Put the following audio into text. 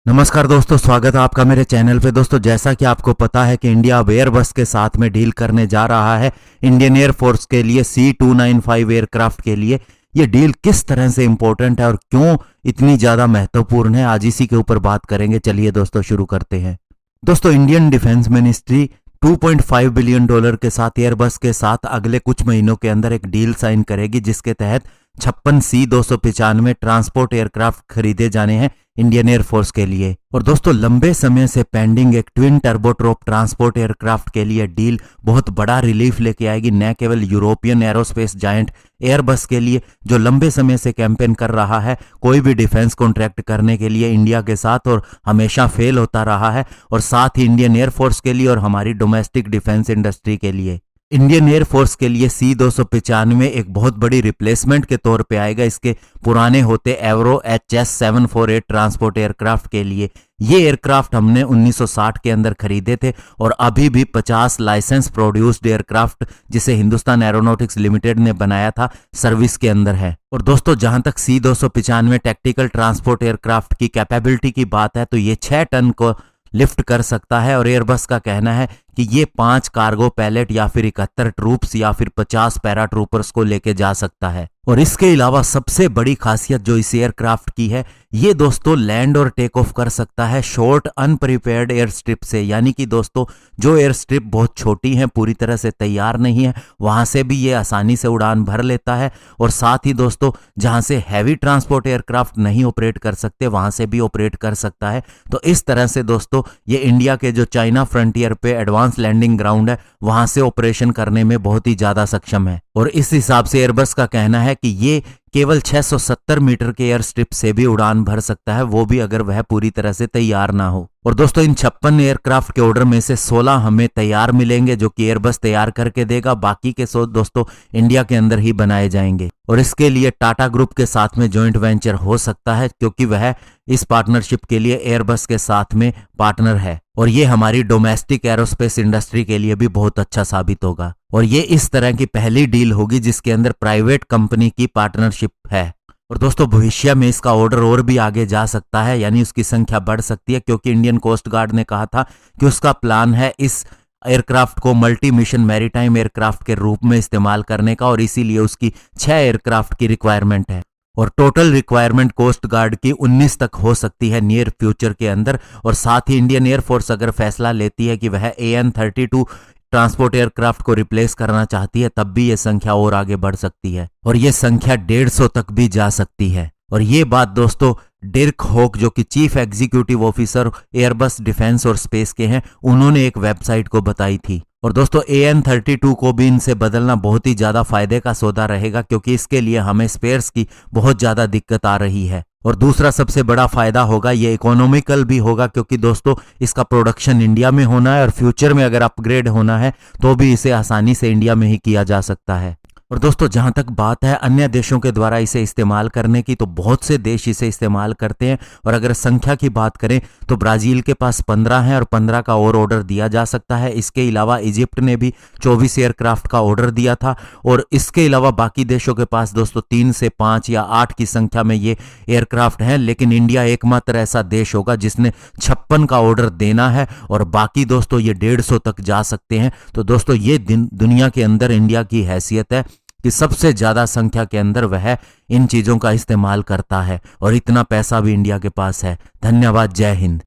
नमस्कार दोस्तों, स्वागत है आपका मेरे चैनल पे। दोस्तों, जैसा कि आपको पता है कि इंडिया अब एयरबस के साथ में डील करने जा रहा है इंडियन एयरफोर्स के लिए C295 एयरक्राफ्ट के लिए। ये डील किस तरह से इंपॉर्टेंट है और क्यों इतनी ज़्यादा महत्वपूर्ण है, आज इसी के ऊपर बात करेंगे। चलिए दोस्तों शुरू करते हैं। दोस्तों, इंडियन डिफेंस मिनिस्ट्री $2.5 बिलियन के साथ एयरबस के साथ अगले कुछ महीनों के अंदर एक डील साइन करेगी, जिसके तहत 56 C295 ट्रांसपोर्ट एयरक्राफ्ट खरीदे जाने हैं इंडियन एयरफोर्स के लिए। और दोस्तों, लंबे समय से पेंडिंग एक ट्विन टर्बोट्रोप ट्रांसपोर्ट एयरक्राफ्ट के लिए डील बहुत बड़ा रिलीफ लेके आएगी, न केवल यूरोपियन एरोस्पेस जायंट एयरबस के लिए, जो लंबे समय से कैंपेन कर रहा है कोई भी डिफेंस कॉन्ट्रैक्ट करने के लिए इंडिया के साथ और हमेशा फेल होता रहा है, और साथ ही इंडियन एयरफोर्स के लिए और हमारी डोमेस्टिक डिफेंस इंडस्ट्री के लिए। इंडियन एयरफोर्स के लिए C295 एक बहुत बड़ी रिप्लेसमेंट के तौर पे आएगा इसके पुराने होते एवरो HS748 ट्रांसपोर्ट एयरक्राफ्ट के लिए। ये एयरक्राफ्ट हमने 1960 के अंदर खरीदे थे और अभी भी 50 लाइसेंस प्रोड्यूस्ड एयरक्राफ्ट जिसे हिंदुस्तान एरोनॉटिक्स लिमिटेड ने बनाया था सर्विस के अंदर है। और दोस्तों, जहां तक C295 टैक्टिकल ट्रांसपोर्ट एयरक्राफ्ट की कैपेबिलिटी की बात है तो ये 6 टन को लिफ्ट कर सकता है, और एयरबस का कहना है कि ये 5 कार्गो पैलेट या फिर 71 ट्रूप्स या फिर 50 पैरा ट्रूपर्स को लेके जा सकता है। और इसके अलावा सबसे बड़ी खासियत जो इस एयरक्राफ्ट की है, ये दोस्तों लैंड और टेक ऑफ कर सकता है शॉर्ट अनप्रिपेयर्ड एयर स्ट्रिप से। यानी कि दोस्तों, जो एयर स्ट्रिप बहुत छोटी है, पूरी तरह से तैयार नहीं है, वहां से भी ये आसानी से उड़ान भर लेता है। और साथ ही दोस्तों, जहां से हैवी ट्रांसपोर्ट एयरक्राफ्ट नहीं ऑपरेट कर सकते वहां से भी ऑपरेट कर सकता है। तो इस तरह से दोस्तों, ये इंडिया के जो चाइना फ्रंटियर पे एडवांस लैंडिंग ग्राउंड है वहां से ऑपरेशन करने में बहुत ही ज्यादा सक्षम है। और इस हिसाब से एयरबस का कहना है कि ये केवल 670 मीटर के एयर स्ट्रिप से भी उड़ान भर सकता है, वो भी अगर वह पूरी तरह से तैयार ना हो। और दोस्तों, इन 56 एयरक्राफ्ट के ऑर्डर में से 16 हमें तैयार मिलेंगे जो कि एयरबस तैयार करके देगा, बाकी के 100 दोस्तों इंडिया के अंदर ही बनाए जाएंगे। और इसके लिए टाटा ग्रुप के साथ में जॉइंट वेंचर हो सकता है, क्योंकि वह इस पार्टनरशिप के लिए एयरबस के साथ में पार्टनर है। और ये हमारी डोमेस्टिक एरोस्पेस इंडस्ट्री के लिए भी बहुत अच्छा साबित होगा। और ये इस तरह की पहली डील होगी जिसके अंदर प्राइवेट कंपनी की पार्टनरशिप है। और दोस्तों, भविष्य में इसका ऑर्डर और भी आगे जा सकता है, यानी उसकी संख्या बढ़ सकती है, क्योंकि इंडियन कोस्ट गार्ड ने कहा था कि उसका प्लान है इस एयरक्राफ्ट को मल्टी मिशन मैरीटाइम एयरक्राफ्ट के रूप में इस्तेमाल करने का, और इसीलिए उसकी 6 एयरक्राफ्ट की रिक्वायरमेंट है। और टोटल रिक्वायरमेंट कोस्ट गार्ड की 19 तक हो सकती है नियर फ्यूचर के अंदर। और साथ ही इंडियन एयरफोर्स अगर फैसला लेती है कि वह AN-32 ट्रांसपोर्ट एयरक्राफ्ट को रिप्लेस करना चाहती है, तब भी यह संख्या और आगे बढ़ सकती है, और यह संख्या 150 तक भी जा सकती है। और ये बात दोस्तों डिर्क हॉक, जो कि chief executive officer Airbus defence और स्पेस के हैं, उन्होंने एक वेबसाइट को बताई थी। और दोस्तों, AN-32 को भी इनसे बदलना बहुत ही ज्यादा फायदे का सौदा रहेगा, क्योंकि इसके लिए हमें स्पेयर्स की बहुत ज्यादा दिक्कत आ रही है। और दूसरा सबसे बड़ा फायदा होगा, ये इकोनॉमिकल भी होगा, क्योंकि दोस्तों इसका प्रोडक्शन इंडिया में होना है, और फ्यूचर में अगर अपग्रेड होना है तो भी इसे आसानी से इंडिया में ही किया जा सकता है। और दोस्तों, जहां तक बात है अन्य देशों के द्वारा इसे इस्तेमाल करने की, तो बहुत से देश इसे इस्तेमाल करते हैं। और अगर संख्या की बात करें तो ब्राजील के पास 15 है और 15 का और ऑर्डर दिया जा सकता है। इसके अलावा इजिप्ट ने भी 24 एयरक्राफ्ट का ऑर्डर दिया था। और इसके अलावा बाकी देशों के पास दोस्तों 3 से 5 या 8 की संख्या में ये एयरक्राफ्ट हैं, लेकिन इंडिया एकमात्र ऐसा देश होगा जिसने 56 का ऑर्डर देना है, और बाकी दोस्तों ये 150 तक जा सकते हैं। तो दोस्तों, ये दुनिया के अंदर इंडिया की हैसियत है कि सबसे ज्यादा संख्या के अंदर वह इन चीजों का इस्तेमाल करता है, और इतना पैसा भी इंडिया के पास है। धन्यवाद। जय हिंद।